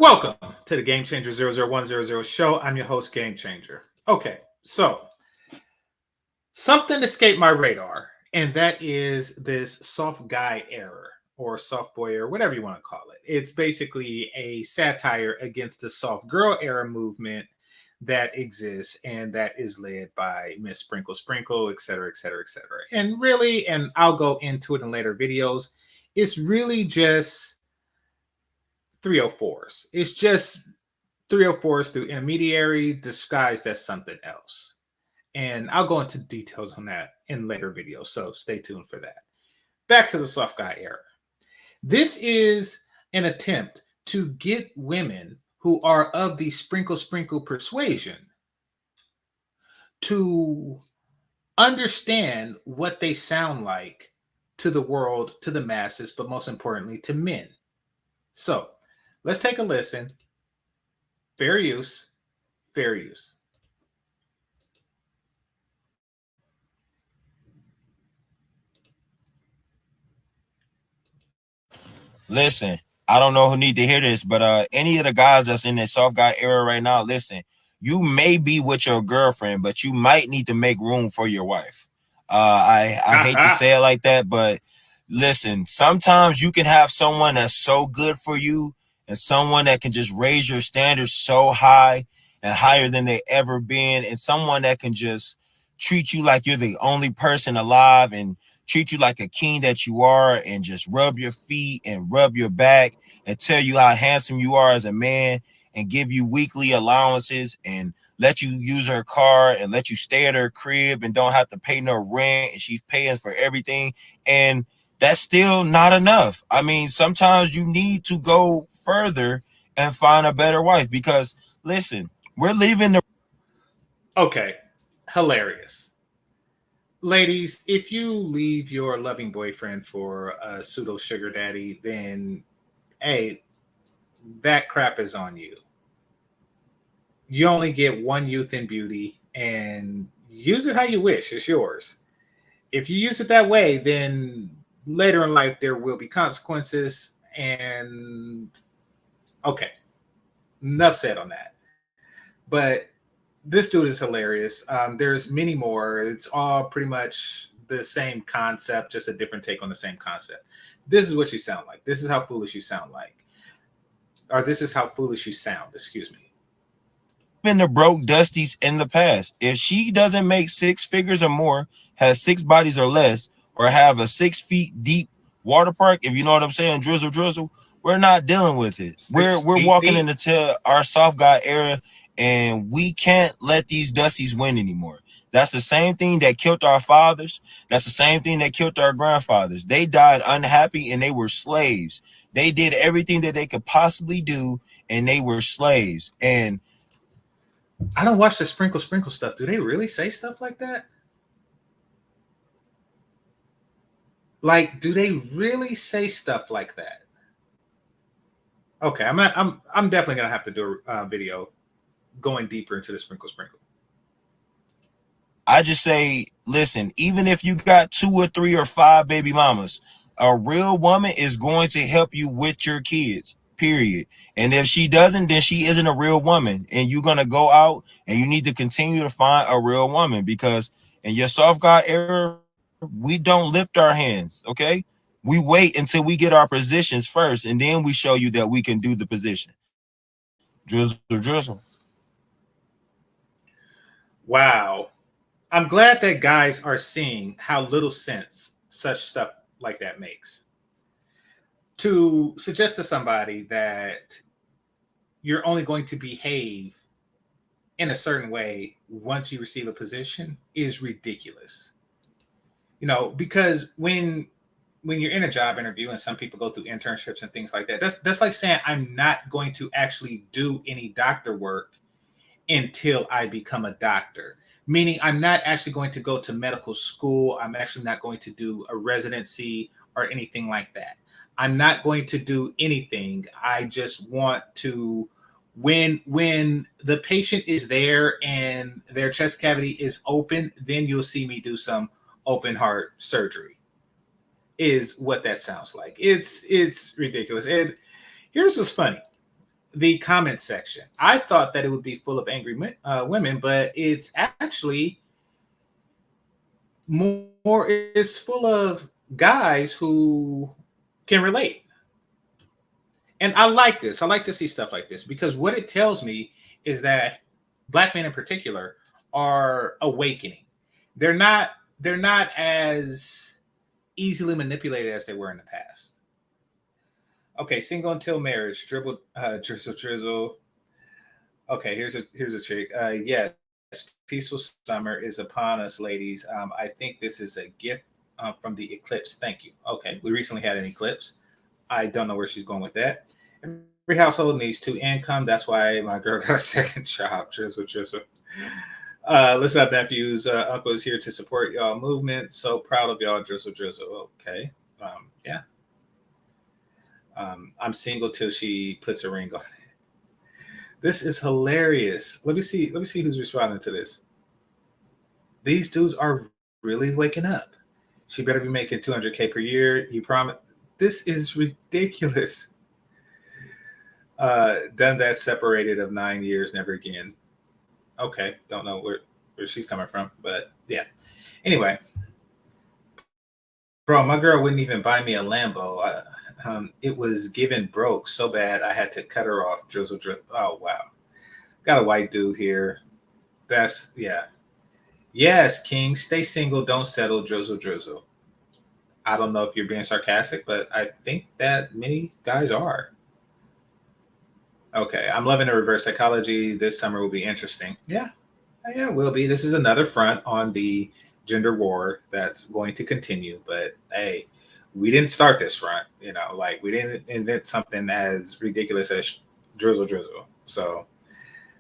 Welcome to the GameChanger 00100 show. I'm your host, GameChanger. Okay, so something escaped my radar, and that is this soft guy error or soft boy error, whatever you want to call it. It's basically a satire against the soft girl era movement that exists and that is led by Miss Sprinkle Sprinkle, et cetera, et cetera, et cetera. And really, and I'll go into it in later videos, it's really just 304s. It's just 304s through intermediary disguised as something else. And I'll go into details on that in later videos, so stay tuned for that. Back to the soft guy era. This is an attempt to get women who are of the sprinkle sprinkle persuasion to understand what they sound like to the world, to the masses, but most importantly to men. So let's take a listen. Fair use, fair use. Listen, I don't know who need to hear this, but any of the guys that's in that soft guy era right now, listen, you may be with your girlfriend, but you might need to make room for your wife. I hate to say it like that, but listen, sometimes you can have someone that's so good for you and someone that can just raise your standards so high and higher than they ever been, and someone that can just treat you like you're the only person alive and treat you like a king that you are, and just rub your feet and rub your back and tell you how handsome you are as a man and give you weekly allowances and let you use her car and let you stay at her crib and don't have to pay no rent, and she's paying for everything. And that's still not enough. I mean, sometimes you need to go further and find a better wife, because listen, we're leaving the... Okay, hilarious. Ladies, if you leave your loving boyfriend for a pseudo sugar daddy, then hey, that crap is on you. You only get one youth and beauty, and use it how you wish. It's yours. If you use it that way, then later in life there will be consequences. And okay, enough said on that. But this dude is hilarious. There's many more. It's all pretty much the same concept, just a different take on the same concept. This is what you sound like. This is how foolish you sound like. Or this is how foolish you sound, excuse me. Been the broke dusties in the past. If she doesn't make six figures or more, has six bodies or less, or have a 6 feet deep water park, if you know what I'm saying, drizzle drizzle, we're not dealing with it. We're walking into our soft guy era, and we can't let these dusties win anymore. That's the same thing that killed our fathers. That's the same thing that killed our grandfathers. They died unhappy and they were slaves. They did everything that they could possibly do, and they were slaves. And I don't watch the sprinkle sprinkle stuff. Do they really say stuff like that? Like, do they really say stuff like that? Okay, I'm definitely gonna have to do a video going deeper into the sprinkle sprinkle. I just say, listen, even if you got 2 or 3 or 5 baby mamas, a real woman is going to help you with your kids, period. And if she doesn't, then she isn't a real woman. And you're going to go out and you need to continue to find a real woman, because in your soft guy era, we don't lift our hands, okay? We wait until we get our positions first, and then we show you that we can do the position. Drizzle, drizzle. Wow. I'm glad that guys are seeing how little sense such stuff like that makes. To suggest to somebody that you're only going to behave in a certain way once you receive a position is ridiculous. You know, because when you're in a job interview, and some people go through internships and things like that, that's like saying I'm not going to actually do any doctor work until I become a doctor. Meaning I'm not actually going to go to medical school. I'm actually not going to do a residency or anything like that. I'm not going to do anything. I just want to, when the patient is there and their chest cavity is open, then you'll see me do some open heart surgery. Is what that sounds like. It's ridiculous. And here's what's funny. the comment section. I thought that it would be full of angry women, but it's actually more. It's full of guys who can relate. And I like this. I like to see stuff like this because what it tells me is that Black men in particular are awakening. They're not as easily manipulated as they were in the past. Okay, single until marriage. Drizzle Drizzle. Okay, here's a chick. Yes, peaceful summer is upon us, ladies. I think this is a gift from the eclipse. Thank you. Okay, we recently had an eclipse. I don't know where she's going with that. Every household needs 2 income. That's why my girl got a second job. Drizzle Drizzle. Listen up, nephews. Uncle is here to support y'all movement. So proud of y'all, Drizzle Drizzle. Okay. Yeah. I'm single till she puts a ring on it. This is hilarious. Let me see who's responding to this. These dudes are really waking up. She better be making 200K per year. You promise? This is ridiculous. Done that, separated of 9 years, never again. Okay, don't know where she's coming from, but yeah. Anyway, bro, my girl wouldn't even buy me a Lambo. It was given broke so bad I had to cut her off. Drizzle Drizzle. Oh wow, got a white dude here. That's yeah. Yes, King, stay single, don't settle. Drizzle Drizzle. I don't know if you're being sarcastic, but I think that many guys are. Okay, I'm loving the reverse psychology. This summer will be interesting. Yeah, it will be. This is another front on the gender war that's going to continue. But hey, we didn't start this front. Like we didn't invent something as ridiculous as Drizzle Drizzle. So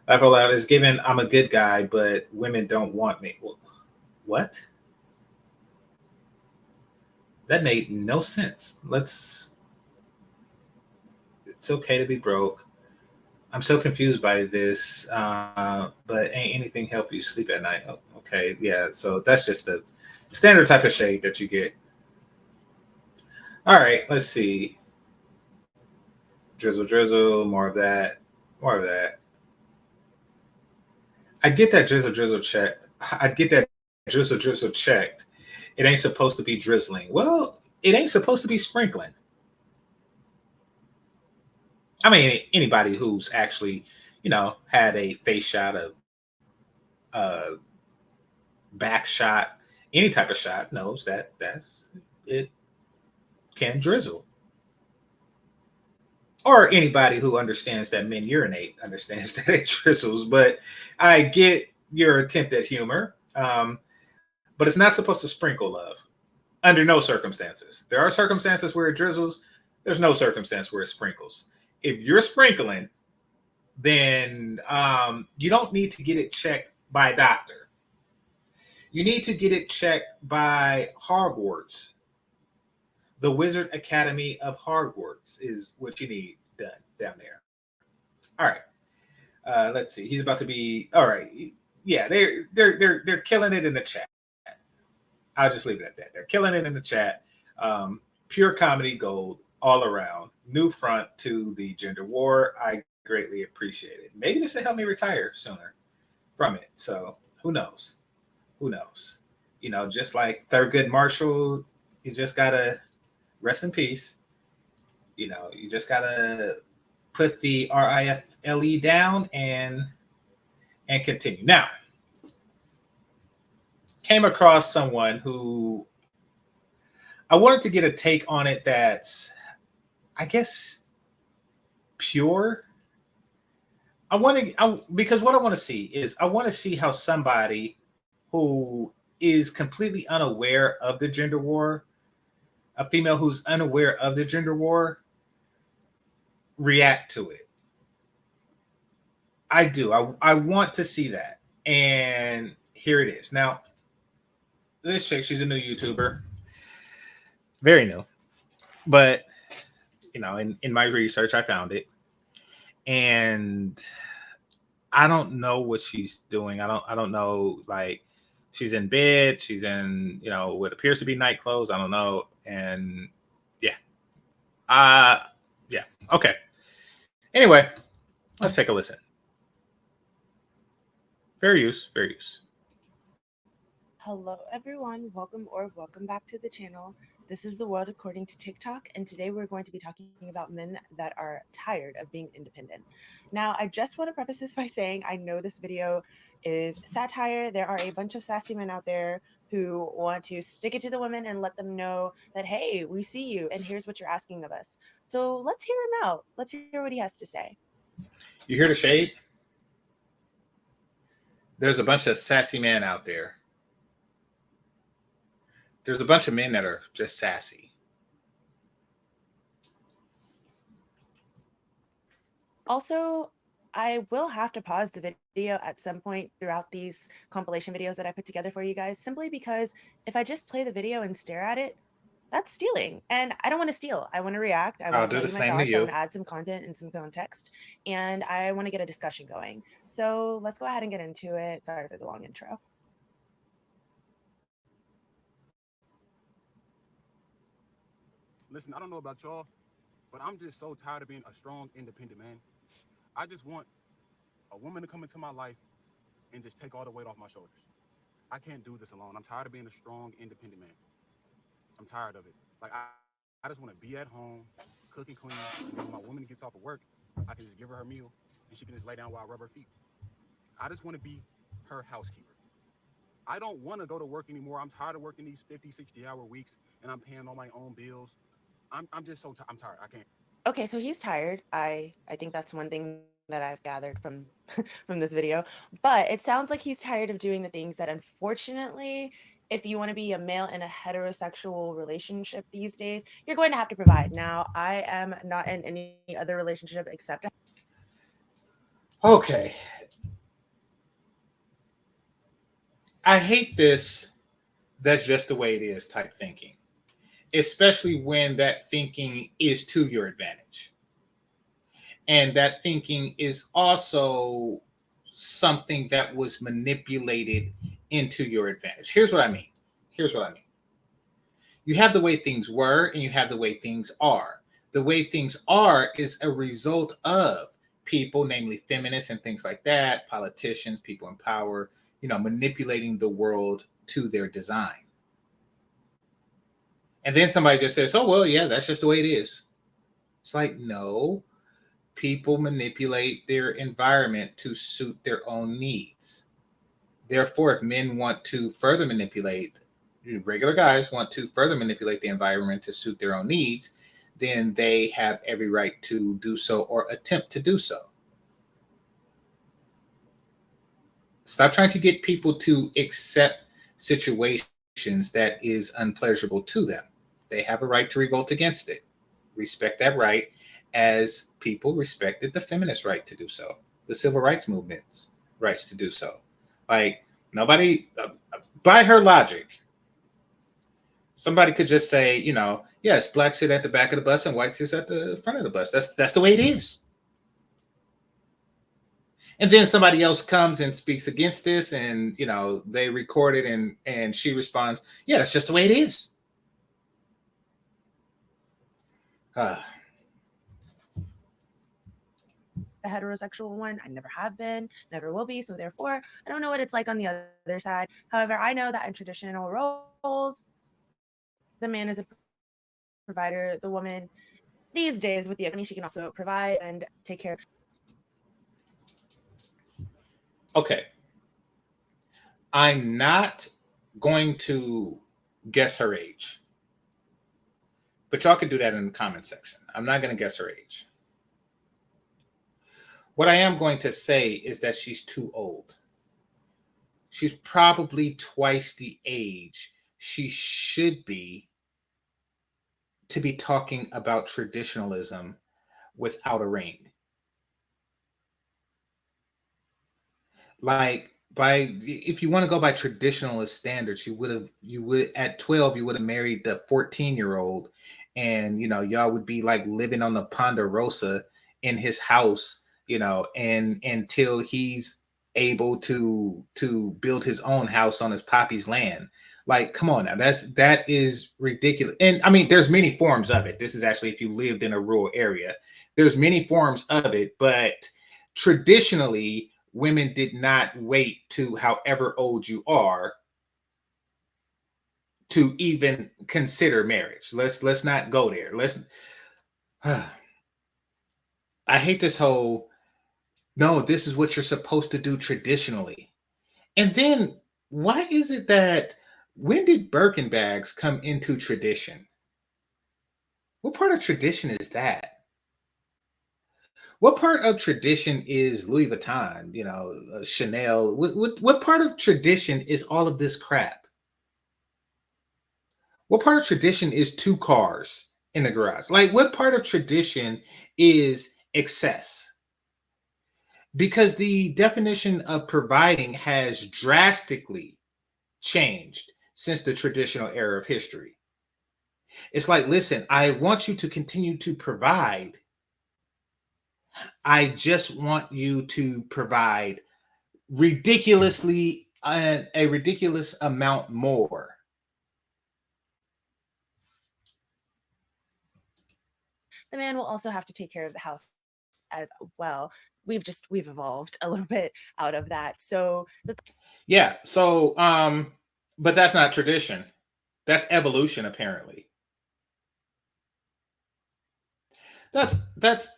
Laugh Out Loud is given. I'm a good guy, but women don't want me. What? That made no sense. It's okay to be broke. I'm so confused by this, but ain't anything help you sleep at night? Oh, okay, yeah, so that's just the standard type of shade that you get. All right, let's see. Drizzle Drizzle, more of that. I get that Drizzle Drizzle checked. It ain't supposed to be drizzling. Well, it ain't supposed to be sprinkling. I mean, anybody who's actually, had a face shot, a back shot, any type of shot knows that it can drizzle. Or anybody who understands that men urinate understands that it drizzles. But I get your attempt at humor. But it's not supposed to sprinkle, love. Under no circumstances. There are circumstances where it drizzles. There's no circumstance where it sprinkles. If you're sprinkling, then you don't need to get it checked by a doctor. You need to get it checked by Hogwarts. The Wizard Academy of Hogwarts is what you need done down there. All right. Let's see. He's about to be all right. Yeah, they're killing it in the chat. I'll just leave it at that. They're killing it in the chat. Pure comedy gold all around. New front to the gender war. I greatly appreciate it. Maybe this will help me retire sooner from it. So who knows? Just like Thurgood Marshall, you just gotta rest in peace. You just gotta put the RIFLE down and continue. Now, came across someone who I wanted to get a take on it that's, I guess, pure. Because what I want to see is I want to see how somebody who is completely unaware of the gender war, a female who's unaware of the gender war, react to it. I do. I want to see that. And here it is. Now, this chick, she's a new YouTuber. Very new. But, in my research, I found it. And I don't know what she's doing. I don't know, like, she's in bed. She's in, what appears to be night clothes. I don't know. And, yeah. Yeah. Okay. Anyway, Let's take a listen. Fair use, fair use. Hello everyone, welcome back to the channel. This is the world according to TikTok, and today we're going to be talking about men that are tired of being independent. Now, I just want to preface this by saying I know this video is satire. There are a bunch of sassy men out there who want to stick it to the women and let them know that, hey, we see you and here's what you're asking of us. So let's hear him out. Let's hear what he has to say. You hear the shade? There's a bunch of sassy men out there. There's a bunch of men that are just sassy. Also, I will have to pause the video at some point throughout these compilation videos that I put together for you guys, simply because if I just play the video and stare at it, that's stealing. And I don't want to steal. I want to react. I want to tell you my thoughts. I want to add some content and some context. And I want to get a discussion going. So let's go ahead and get into it. Sorry for the long intro. Listen, I don't know about y'all, but I'm just so tired of being a strong, independent man. I just want a woman to come into my life and just take all the weight off my shoulders. I can't do this alone. I'm tired of being a strong, independent man. I'm tired of it. Like, I just want to be at home, cook and clean, and when my woman gets off of work, I can just give her her meal, and she can just lay down while I rub her feet. I just want to be her housekeeper. I don't want to go to work anymore. I'm tired of working these 50, 60-hour weeks, and I'm paying all my own bills. I'm just so I'm tired. I can't. Okay, so he's tired. I think that's one thing that I've gathered from from this video. But it sounds like he's tired of doing the things that, unfortunately, if you want to be a male in a heterosexual relationship these days, you're going to have to provide. Now, I am not in any other relationship except. Okay. I hate this. That's just the way it is type thinking, especially when that thinking is to your advantage. And that thinking is also something that was manipulated into your advantage. Here's what I mean. You have the way things were and you have the way things are. The way things are is a result of people, namely feminists and things like that, politicians, people in power, manipulating the world to their design. And then somebody just says, oh, well, yeah, that's just the way it is. It's like, no, people manipulate their environment to suit their own needs. Therefore, if men want to further manipulate, regular guys want to further manipulate the environment to suit their own needs, then they have every right to do so or attempt to do so. Stop trying to get people to accept situations that is unpleasurable to them. They have a right to revolt against it. Respect that right, as people respected the feminist right to do so, the civil rights movement's rights to do so. Like, nobody, by her logic, somebody could just say, yes, blacks sit at the back of the bus and whites sit at the front of the bus. That's the way it is. And then somebody else comes and speaks against this, and they record it, and she responds, yeah, that's just the way it is. The heterosexual one. I never have been, never will be. So therefore, I don't know what it's like on the other side. However, I know that in traditional roles, the man is the provider, the woman these days with the economy, she can also provide and take care of. Okay. I'm not going to guess her age, but y'all can do that in the comment section. I'm not going to guess her age. What I am going to say is that she's too old. She's probably twice the age she should be to be talking about traditionalism without a ring. Like, if you want to go by traditionalist standards, you would at 12 you would have married the 14-year-old, and y'all would be like living on the Ponderosa in his house, and until he's able to build his own house on his poppy's land. Like, come on now, that is ridiculous. And I mean, there's many forms of it. This is actually if you lived in a rural area, there's many forms of it, but traditionally, women did not wait to however old you are to even consider marriage. Let's not go there. I hate this whole, no, this is what you're supposed to do traditionally. And then why is it that, when did Birkin bags come into tradition? What part of tradition is that? What part of tradition is Louis Vuitton, Chanel? What part of tradition is all of this crap? What part of tradition is 2 cars in the garage? Like, what part of tradition is excess? Because the definition of providing has drastically changed since the traditional era of history. It's like, listen, I want you to continue to provide. I just want you to provide ridiculously a ridiculous amount more. The man will also have to take care of the house as well. We've evolved a little bit out of that. So yeah. So, but that's not tradition. That's evolution, apparently. That's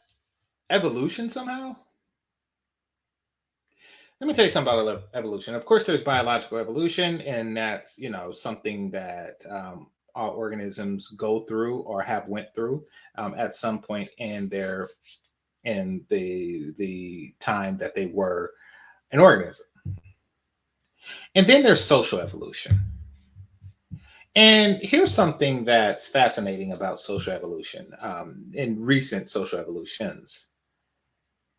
evolution somehow. Let me tell you something about evolution. Of course, there's biological evolution, and that's something that all organisms go through or have went through at some point in the time that they were an organism. And then there's social evolution. And here's something that's fascinating about social evolution, in recent social evolutions.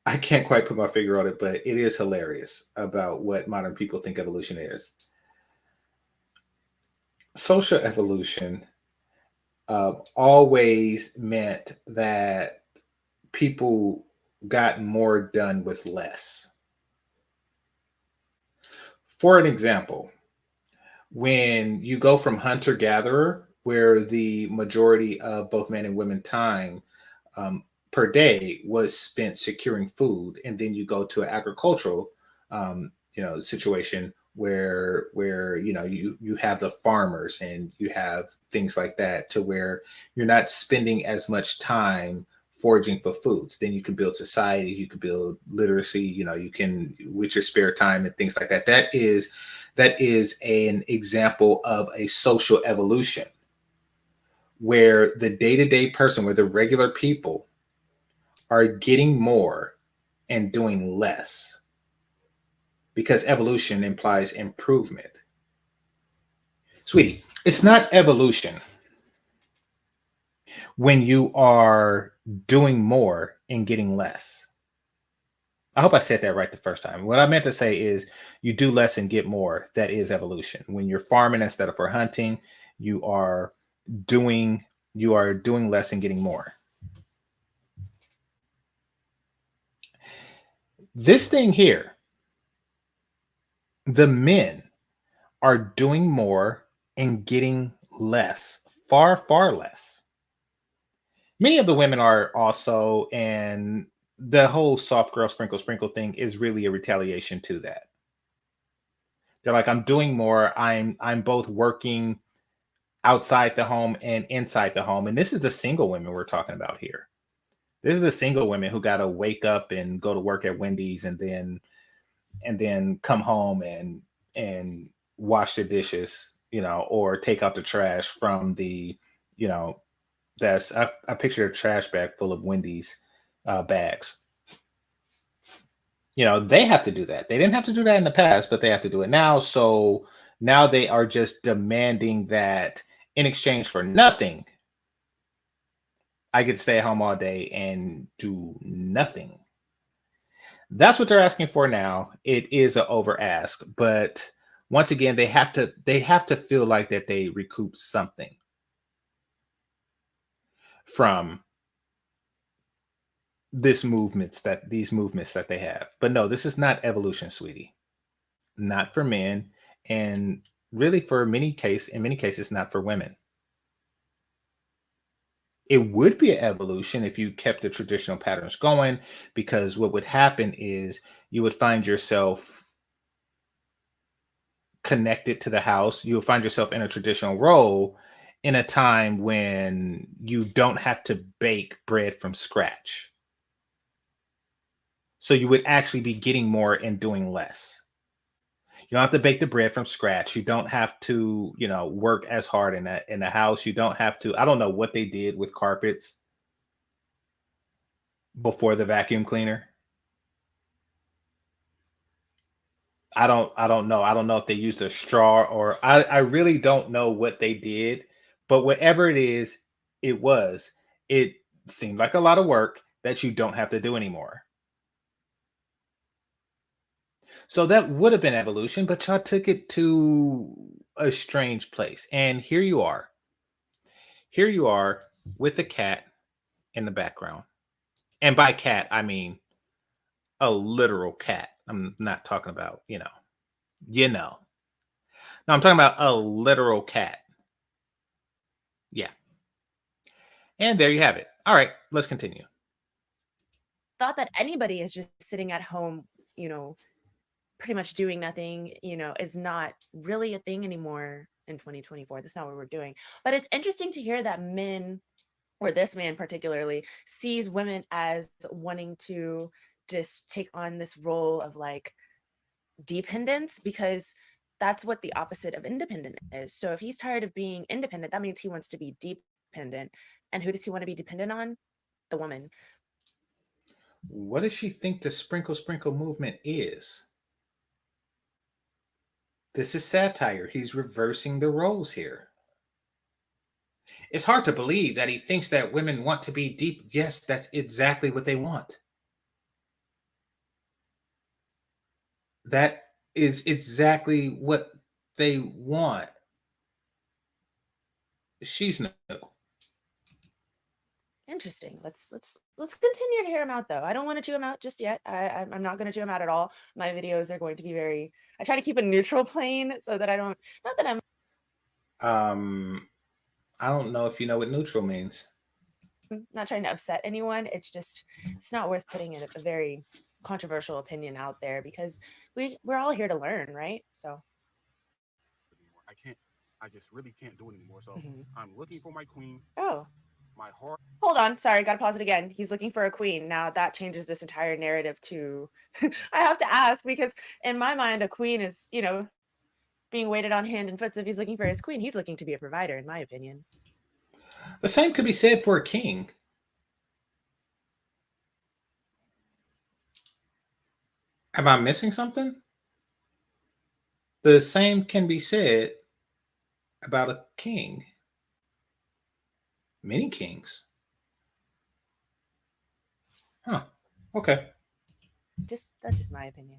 I can't quite put my finger on it, but it is hilarious about what modern people think evolution is. Social evolution always meant that people got more done with less. For an example, when you go from hunter-gatherer, where the majority of both men and women time per day was spent securing food, and then you go to an agricultural situation where you have the farmers and you have things like that, to where you're not spending as much time foraging for foods. Then you can build society, you can build literacy, you can, with your spare time and things like that. That is an example of a social evolution, where the day-to-day person, where the regular people are getting more and doing less, because evolution implies improvement. Sweetie, it's not evolution when you are doing more and getting less. I hope I said that right the first time. What I meant to say is, you do less and get more. That is evolution. When you're farming instead of for hunting, you are doing less and getting more. This thing here, the men are doing more and getting less, far, far less. Many of the women are also, and the whole soft girl sprinkle sprinkle thing is really a retaliation to that. They're like, I'm doing more. I'm both working outside the home and inside the home. And this is the single women we're talking about here. This is the single women who got to wake up and go to work at Wendy's, and then come home and wash the dishes, or take out the trash from the, I picture a trash bag full of Wendy's bags. They have to do that. They didn't have to do that in the past, but they have to do it now. So now they are just demanding that, in exchange for nothing, I get to stay at home all day and do nothing. That's what they're asking for now. It is an over ask, but once again, they have to feel like that they recoup something from these movements that they have. But no, this is not evolution, sweetie. Not for men, and really in many cases, not for women. It would be an evolution if you kept the traditional patterns going, because what would happen is you would find yourself connected to the house. You'll find yourself in a traditional role in a time when you don't have to bake bread from scratch. So you would actually be getting more and doing less. You don't have to bake the bread from scratch. You don't have to, work as hard in the house. You don't have to. I don't know what they did with carpets before the vacuum cleaner. I don't know. I don't know if they used a straw, or I really don't know what they did, but whatever it seemed like a lot of work that you don't have to do anymore. So that would have been evolution, but y'all took it to a strange place. And here you are. Here you are with a cat in the background. And by cat, I mean a literal cat. I'm not talking about, No, I'm talking about a literal cat. Yeah. And there you have it. All right, let's continue. Thought that anybody is just sitting at home, pretty much doing nothing, is not really a thing anymore in 2024. That's not what we're doing. But it's interesting to hear that men, or this man particularly, sees women as wanting to just take on this role of like dependence, because that's what the opposite of independent is. So if he's tired of being independent, that means he wants to be dependent. And who does he want to be dependent on? The woman. What does she think the sprinkle sprinkle movement is? This is satire. He's reversing the roles here. It's hard to believe that he thinks that women want to be deep. Yes, that's exactly what they want. That is exactly what they want. She's new. Interesting. Let's continue to hear him out, though. I don't want to chew him out just yet. I'm not going to chew him out at all. My videos are going to be very. I try to keep a neutral plane so that I don't. Not that I'm. I don't know if you know what neutral means. Not trying to upset anyone. It's not worth putting a very controversial opinion out there, because we're all here to learn, right? So I just really can't do it anymore. So I'm looking for my queen. Oh, My heart. hold on. Sorry, gotta pause it again. He's looking for a queen. Now that changes this entire narrative to I have to ask, because in my mind, a queen is, being waited on hand and foot. So if he's looking for his queen, he's looking to be a provider, in my opinion. The same could be said for a king. Am I missing something? The same can be said about a king. Many kings. Huh. Okay. That's just my opinion.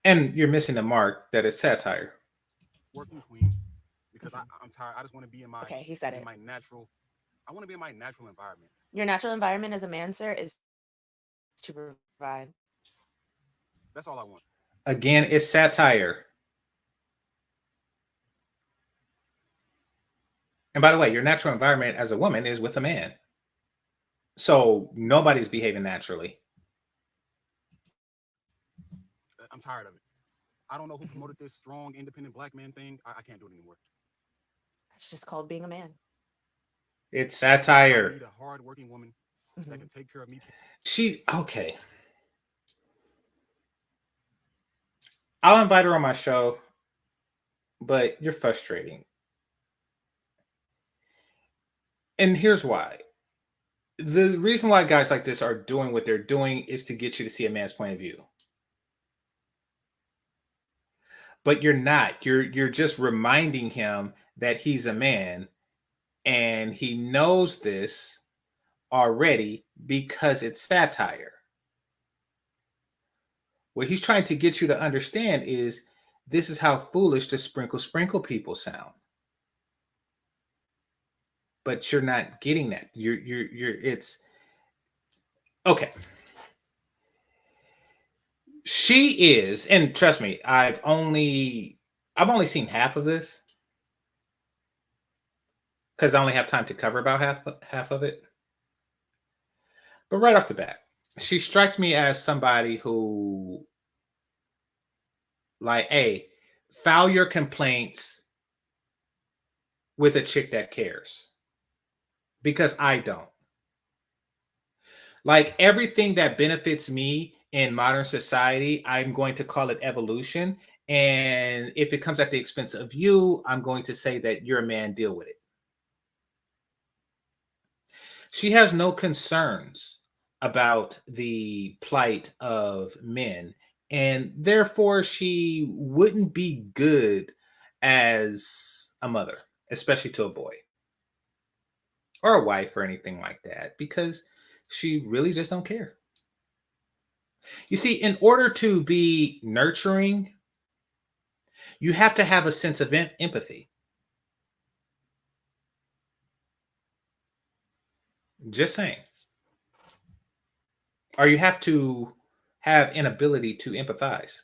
And you're missing the mark that it's satire. Working queen, because I'm tired. I just want to be in my. Okay, he said it. My natural. I want to be in my natural environment. Your natural environment as a man, sir, is to provide. That's all I want. Again, it's satire. And by the way, your natural environment as a woman is with a man. So nobody's behaving naturally. I'm tired of it. I don't know who promoted this strong, independent black man thing. I can't do it anymore. It's just called being a man. It's satire. I need a hard-working woman that can take care of me. Okay. I'll invite her on my show, but you're frustrating. And here's why. The reason why guys like this are doing what they're doing is to get you to see a man's point of view. But you're not. You're just reminding him that he's a man, and he knows this already because it's satire. What he's trying to get you to understand is this is how foolish the sprinkle people sound. But you're not getting that. It's okay. She is, and trust me, I've only seen half of this, because I only have time to cover about half of it. But right off the bat, she strikes me as somebody who, like, hey, file your complaints with a chick that cares. Because I don't. Like, everything that benefits me in modern society, I'm going to call it evolution. And if it comes at the expense of you, I'm going to say that you're a man, deal with it. She has no concerns about the plight of men, and therefore she wouldn't be good as a mother, especially to a boy or a wife or anything like that, because she really just don't care. You see, in order to be nurturing, you have to have a sense of empathy. Just saying. Or you have to have an ability to empathize.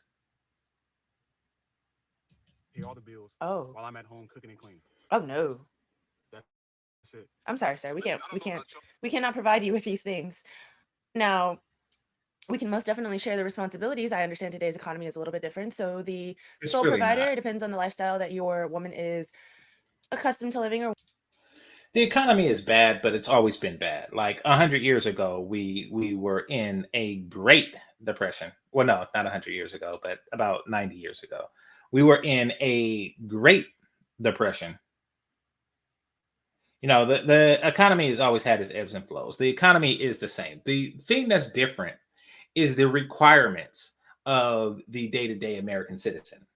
Pay all the bills Oh. while I'm at home cooking and cleaning. Oh no. That's it. I'm sorry, sir. Listen, I don't know about We cannot provide you with these things. Now, we can most definitely share the responsibilities. I understand today's economy is a little bit different. So the It's sole really provider, not. it depends on the lifestyle that your woman is accustomed to living, or The economy is bad, but it's always been bad. Like 100 years ago, we were in a Great Depression. Well, no, not 100 years ago, but about 90 years ago, we were in a Great Depression. You know, the economy has always had its ebbs and flows. The economy is the same. The thing that's different is the requirements of the day-to-day American citizen.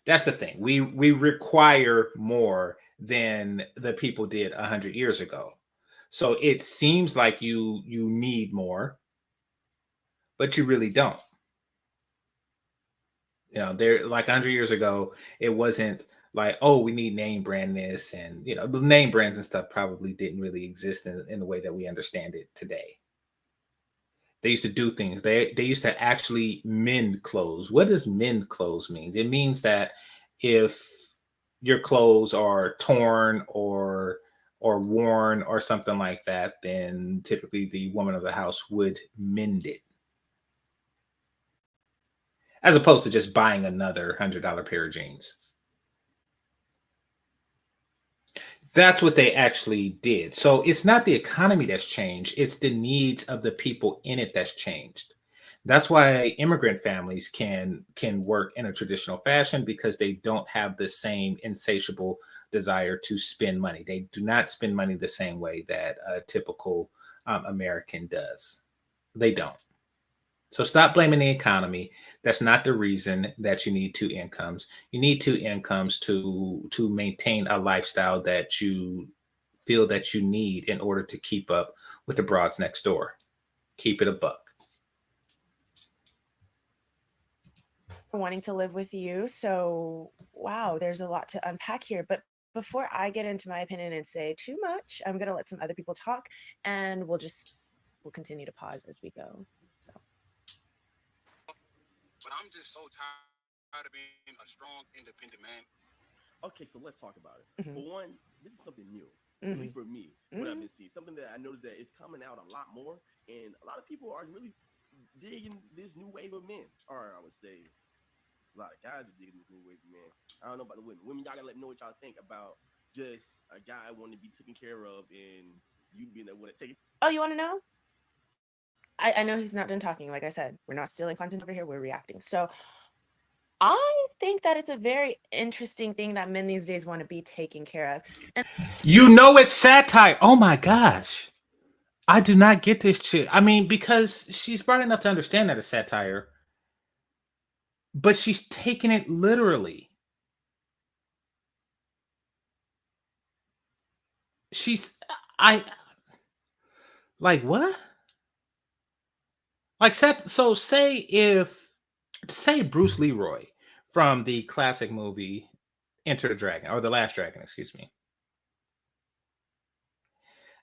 That's the thing. We require more than the people did 100 years ago. So it seems like you need more, but you really don't. You know, there, like 100 years ago, it wasn't like, oh, we need name brand this, and you know, the name brands and stuff probably didn't really exist in the way that we understand it today. They used to do things. They used to actually mend clothes. What does mend clothes mean? It means that if your clothes are torn or worn or something like that, then typically the woman of the house would mend it, as opposed to just buying another $100 pair of jeans. That's what they actually did. So it's not the economy that's changed, it's the needs of the people in it that's changed. That's why immigrant families can work in a traditional fashion, because they don't have the same insatiable desire to spend money. They do not spend money the same way that a typical American does. They don't. So stop blaming the economy. That's not the reason that you need two incomes. You need two incomes to maintain a lifestyle that you feel that you need in order to keep up with the broads next door. Keep it a buck. wanting to live with you. So, wow, there's a lot to unpack here. But before I get into my opinion and say too much, I'm going to let some other people talk, and we'll continue to pause as we go. So, but I'm just so tired of being a strong, independent man. Okay, so let's talk about it. Mhm. For one, this is something new, at Mhm. least for me, what I've been seeing. Something that I noticed that it's coming out a lot more, and a lot of people are really digging this new wave of men. Or I would say a lot of guys are digging this new wave of men. I don't know about the women. Women, y'all gotta let me know what y'all think about just a guy wanting to be taken care of and you being able to take it. Oh, you want to know? I know he's not done talking. Like I said, we're not stealing content over here. We're reacting. So I think that it's a very interesting thing that men these days want to be taken care of. And You know, it's satire. Oh my gosh. I do not get this shit. I mean, because she's smart enough to understand that it's satire, but she's taking it literally. She's, I, like, what? Like, so say Bruce Leroy from the classic movie Enter the Dragon, or The Last Dragon, excuse me.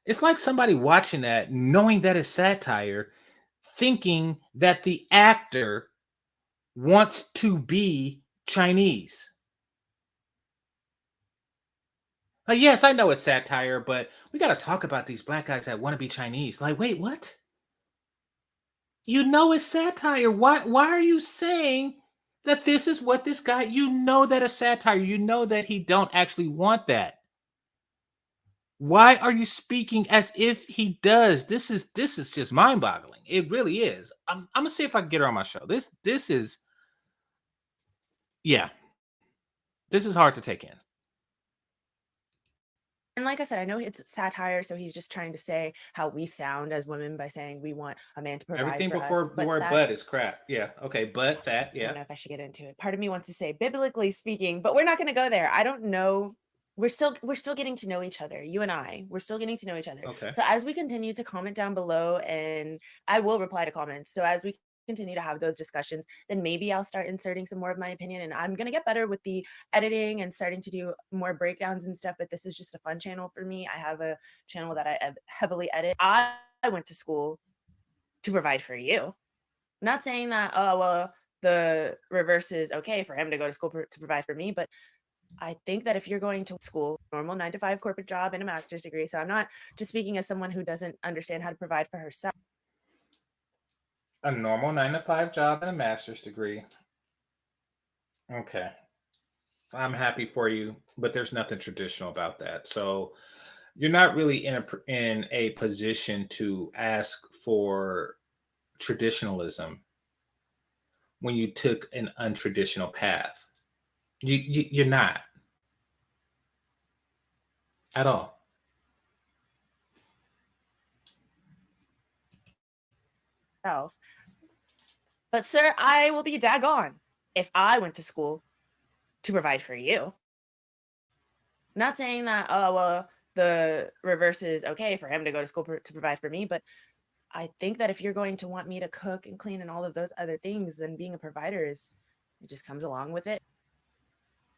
It's like somebody watching that, knowing that it's satire, thinking that the actor wants to be Chinese. Like, yes, I know it's satire, but we got to talk about these black guys that want to be Chinese. Like, wait, what? You know it's satire. Why are you saying that this is what this guy, you know that it's satire. You know that he don't actually want that. Why are you speaking as if he does? This is just mind-boggling. It really is. I'm gonna see if I can get her on my show. This is, yeah. This is hard to take in. And like I said, I know it's satire, so he's just trying to say how we sound as women by saying we want a man to provide Everything for before us. the But word that's, "but" is crap. Yeah. Okay. But that. I don't know Yeah. if I should get into it. Part of me wants to say biblically speaking, but we're not going to go there. I don't know. We're still getting to know each other. You and I, we're still getting to know each other. Okay. So as we continue to comment down below, and I will reply to comments. So as we continue to have those discussions, then maybe I'll start inserting some more of my opinion, and I'm going to get better with the editing and starting to do more breakdowns and stuff. But this is just a fun channel for me. I have a channel that I heavily edit. I went to school to provide for you. Not saying that, oh, well, the reverse is okay for him to go to school to provide for me, but I think that if you're going to school, normal 9 to 5 corporate job and a master's degree, so I'm not just speaking as someone who doesn't understand how to provide for herself. A normal 9 to 5 job and a master's degree. Okay. I'm happy for you, but there's nothing traditional about that. So you're not really in a position to ask for traditionalism when you took an untraditional path. You're not at all. But sir, I will be daggone if I went to school to provide for you. Not saying that, oh, well, the reverse is okay for him to go to school to provide for me, but I think that if you're going to want me to cook and clean and all of those other things, then being a provider it just comes along with it.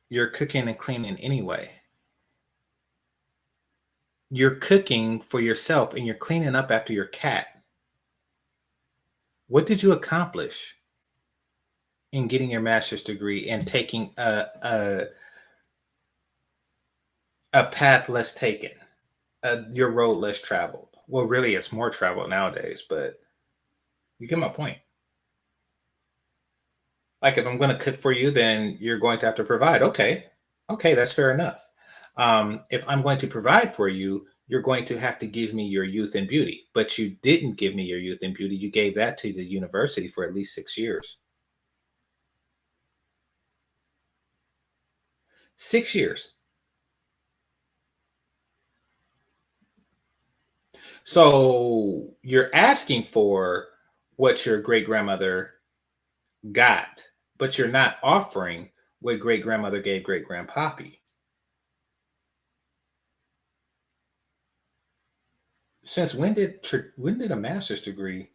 You're cooking and cleaning anyway. You're cooking for yourself and you're cleaning up after your cat. What did you accomplish in getting your master's degree and taking a path less taken, your road less traveled? Well, really, it's more traveled nowadays, but you get my point. Like, if I'm going to cook for you, then you're going to have to provide. Okay, that's fair enough. If I'm going to provide for you, you're going to have to give me your youth and beauty. But you didn't give me your youth and beauty. You gave that to the university for at least 6 years. 6 years. So you're asking for what your great grandmother got, but you're not offering what great grandmother gave great grandpappy. Since when did a master's degree,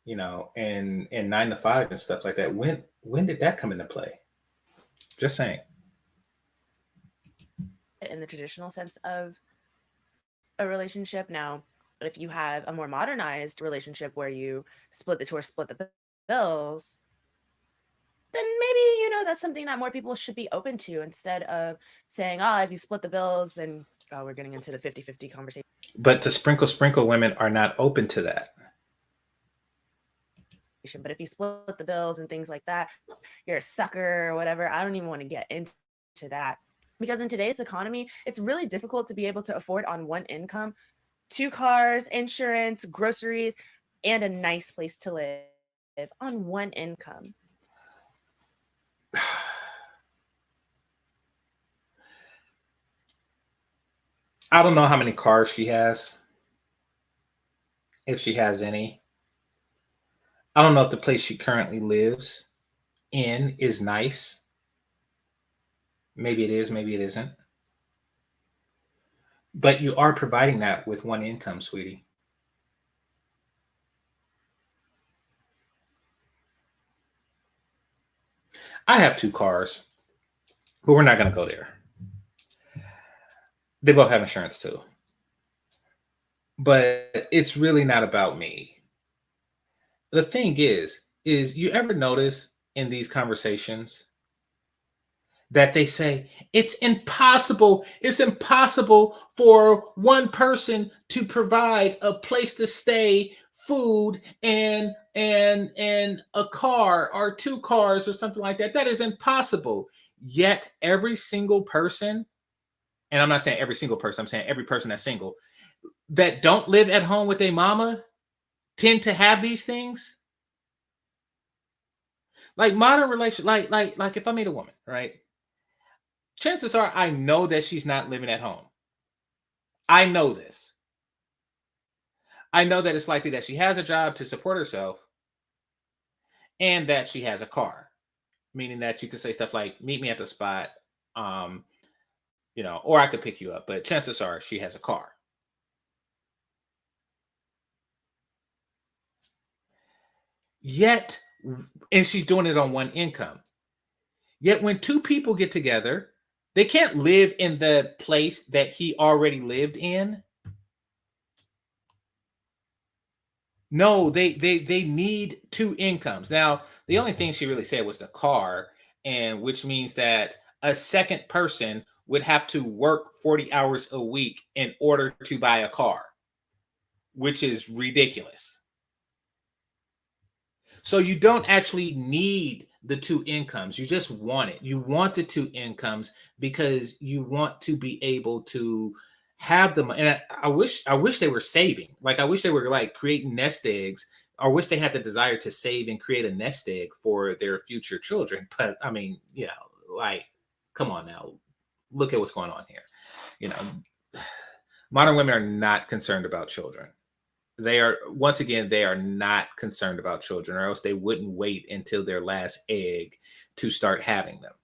and 9 to 5 and stuff like that, when did that come into play? Just saying. In the traditional sense of a relationship. Now, if you have a more modernized relationship where you split the chores, split the bills, then maybe, that's something that more people should be open to, instead of saying, oh, if you split the bills, and we're getting into the 50-50 conversation. But the sprinkle women are not open to that. But if you split the bills and things like that, you're a sucker or whatever. I don't even want to get into that, because in today's economy, it's really difficult to be able to afford on one income 2 cars, insurance, groceries, and a nice place to live on one income. I don't know how many cars she has, if she has any. I don't know if the place she currently lives in is nice. Maybe it is, maybe it isn't. But you are providing that with one income, sweetie. I have 2 cars, but we're not going to go there. They both have insurance too. But it's really not about me. The thing is you ever notice in these conversations that they say it's impossible. It's impossible for one person to provide a place to stay, food, and a car or two cars or something like that. That is impossible. Yet every single person, and I'm not saying every single person, I'm saying every person that's single, that don't live at home with a mama tend to have these things. Like modern relation, like if I meet a woman, right? Chances are I know that she's not living at home. I know this. I know that it's likely that she has a job to support herself and that she has a car, meaning that you could say stuff like, meet me at the spot, or I could pick you up, but chances are she has a car. Yet, and she's doing it on one income. Yet when two people get together, they can't live in the place that he already lived in. No, they need two incomes. Now, the only thing she really said was the car, and which means that a second person would have to work 40 hours a week in order to buy a car, which is ridiculous. So you don't actually need the two incomes. You just want it. You want the two incomes because you want to be able to have them. And I wish they were saving. Like, I wish they were like creating nest eggs. I wish they had the desire to save and create a nest egg for their future children. But I mean, like, come on now. Look at what's going on here. Modern women are not concerned about children. They are not concerned about children, or else they wouldn't wait until their last egg to start having them.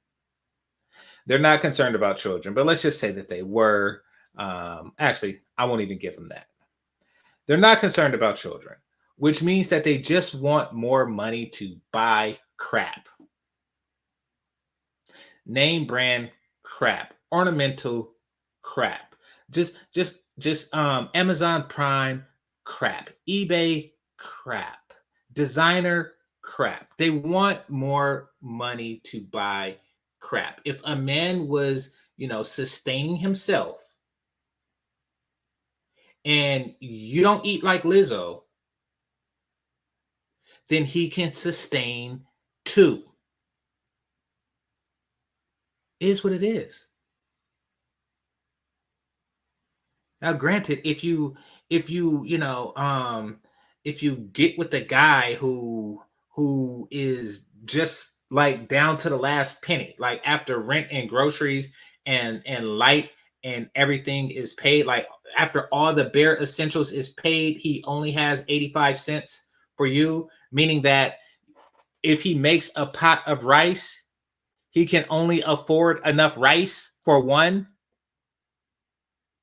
They're not concerned about children, but let's just say that they were. Actually, I won't even give them that. They're not concerned about children, which means that they just want more money to buy crap. Name brand crap, ornamental crap, just Amazon Prime crap, eBay crap, designer crap. They want more money to buy crap. If a man was, sustaining himself and you don't eat like Lizzo, then he can sustain two. It is what it is. Now, granted, if you get with a guy who is just like down to the last penny, like after rent and groceries and light and everything is paid, like after all the bare essentials is paid, he only has 85 cents for you, meaning that if he makes a pot of rice, he can only afford enough rice for one.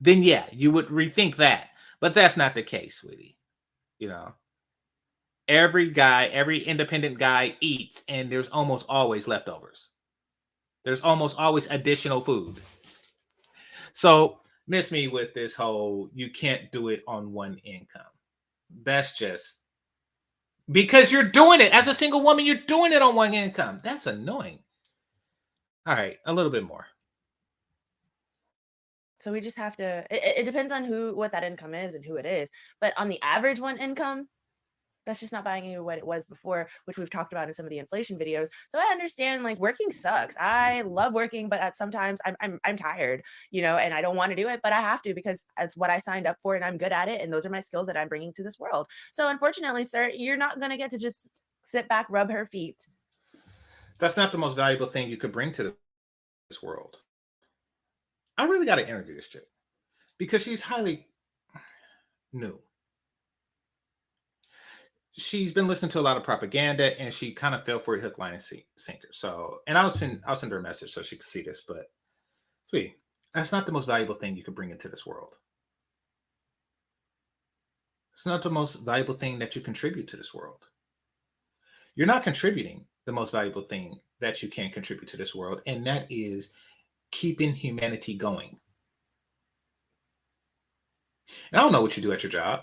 Then yeah, you would rethink that. But that's not the case, sweetie. Every independent guy eats, and there's almost always leftovers. There's almost always additional food. So miss me with this whole, you can't do it on one income. That's just because you're doing it as a single woman, you're doing it on one income. That's annoying. All right, a little bit more. So we just have to, it depends on what that income is and who it is. But on the average one income, that's just not buying you what it was before, which we've talked about in some of the inflation videos. So I understand, like, working sucks. I love working, but sometimes I'm tired, and I don't want to do it, but I have to because that's what I signed up for and I'm good at it. And those are my skills that I'm bringing to this world. So unfortunately, sir, you're not going to get to just sit back, rub her feet. That's not the most valuable thing you could bring to this world. I really got to interview this chick because she's highly new. She's been listening to a lot of propaganda, and she kind of fell for a hook, line, and sinker. So, and I'll send her a message so she can see this. But, sweetie, that's not the most valuable thing you could bring into this world. It's not the most valuable thing that you contribute to this world. You're not contributing the most valuable thing that you can contribute to this world, and that is keeping humanity going. And I don't know what you do at your job.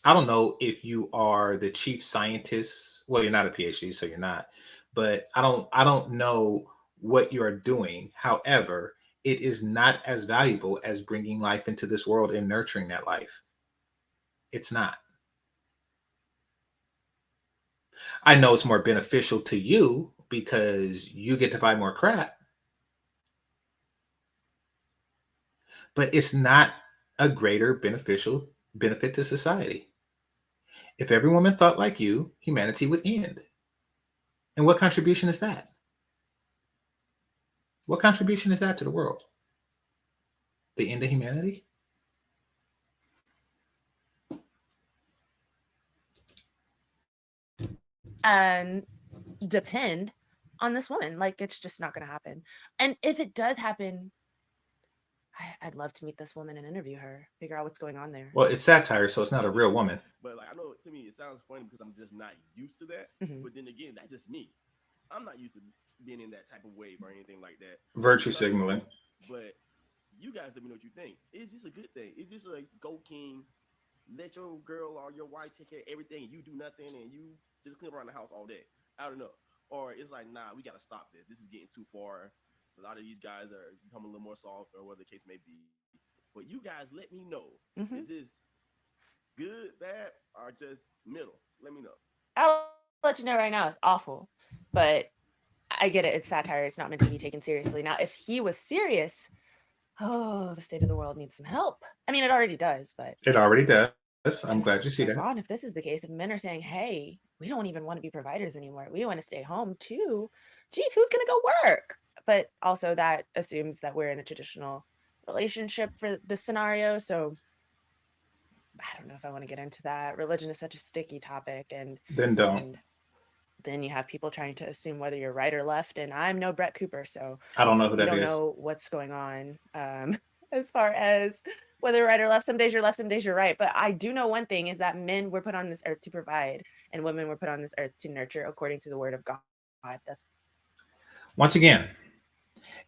I don't know if you are the chief scientist. Well, you're not a PhD, so you're not. But I don't know what you are doing. However, it is not as valuable as bringing life into this world and nurturing that life. It's not. I know it's more beneficial to you because you get to buy more crap, but it's not a greater beneficial benefit to society. If every woman thought like you, humanity would end. And what contribution is that? What contribution is that to the world? The end of humanity? And depend on this woman. Like, it's just not going to happen. And if it does happen, I'd love to meet this woman and interview her, figure out what's going on there. Well, it's satire, so it's not a real woman. But like, I know to me it sounds funny because I'm just not used to that. Mhm. But then again, that's just me. I'm not used to being in that type of wave or anything like that. Virtue signaling. But you guys let me know what you think. Is this a good thing? Is this a go king? Let your girl or your wife take care of everything and you do nothing and you just clean around the house all day. I don't know. Or it's like, nah, we gotta stop this. This is getting too far. A lot of these guys are becoming a little more soft or whatever the case may be. But you guys let me know. Mhm. Is this good, bad, or just middle? Let me know. I'll let you know right now, it's awful. But I get it. It's satire. It's not meant to be taken seriously. Now, if he was serious, oh, the state of the world needs some help. I mean, it already does, but It already does. I'm glad you see that. Ron, if this is the case, if men are saying, hey, we don't even want to be providers anymore, we want to stay home too, geez, who's going to go work? But also that assumes that we're in a traditional relationship for this scenario. So I don't know if I want to get into that. Religion is such a sticky topic. And Then don't. and then you have people trying to assume whether you're right or left. And I'm no Brett Cooper, so I don't know who we that don't is. know what's going on as far as whether right or left. Some days you're left, some days you're right. But I do know one thing is that men were put on this earth to provide and women were put on this earth to nurture according to the word of God. That's Once again,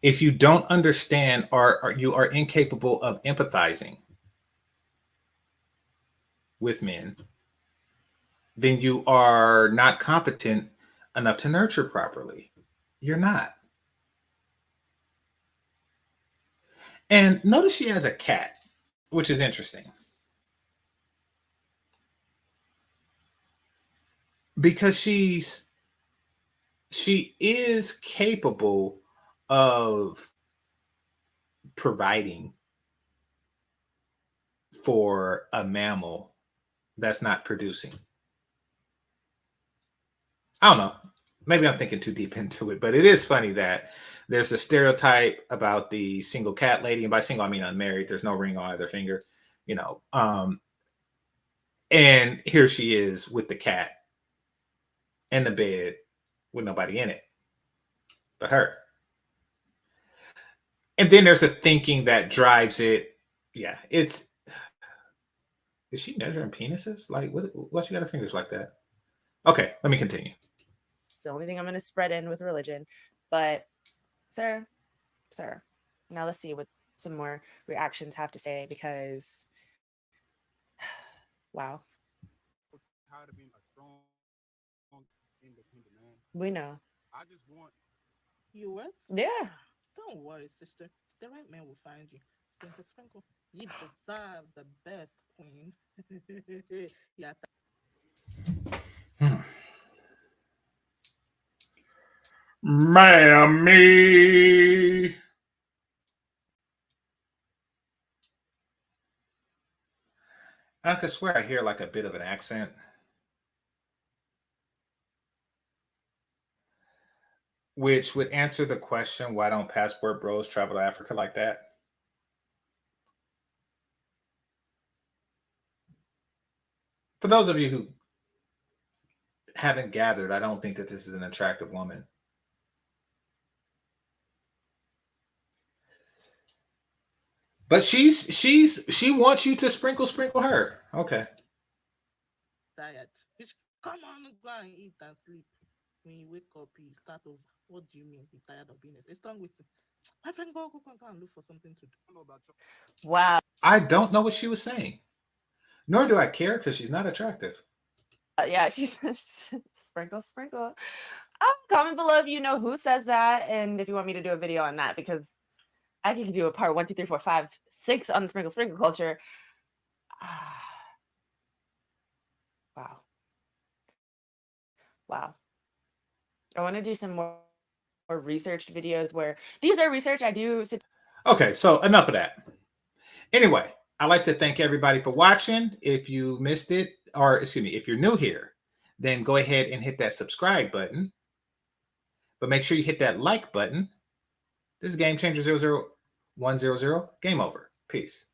if you don't understand or you are incapable of empathizing with men, then you are not competent enough to nurture properly. You're not. And notice she has a cat, which is interesting. Because she is capable of providing for a mammal that's not producing. I don't know. Maybe I'm thinking too deep into it, but it is funny that there's a stereotype about the single cat lady, and by single I mean unmarried. There's no ring on either finger, you know. And here she is with the cat in the bed with nobody in it but her. And then there's a thinking that drives it. Yeah, it's. Is she measuring penises? Like, why she got her fingers like that? Okay, let me continue. it's the only thing I'm going to spread in with religion. But, sir, now let's see what some more reactions have to say because, wow, I'm tired of being a strong, independent man. we know. I just want You what? Yeah. Don't worry, sister. The right man will find you. Sprinkle, sprinkle. You deserve the best, queen. Yeah. Mammy. I could swear I hear like a bit of an accent. Which would answer the question, why don't passport bros travel to Africa like that? For those of you who haven't gathered, I don't think that this is an attractive woman. But she wants you to sprinkle her. Okay. Tired. Bitch, come on, go and eat and sleep. When you wake up, you start over. What do you mean? You're tired of being a strong with you. My friend, go and look for something to do. I don't know about you. Wow. I don't know what she was saying. Nor do I care because she's not attractive. Yeah, she's sprinkle. Comment below if you know who says that, and if you want me to do a video on that, because I can do a part 1, 2, 3, 4, 5, 6 on the sprinkle culture. Wow. Wow. I want to do some more researched videos where these are research I do. Okay, so enough of that. Anyway, I'd like to thank everybody for watching. If you missed it, or excuse me, if you're new here, then go ahead and hit that subscribe button. But make sure you hit that like button. This is GameChanger 00100. Game over. Peace.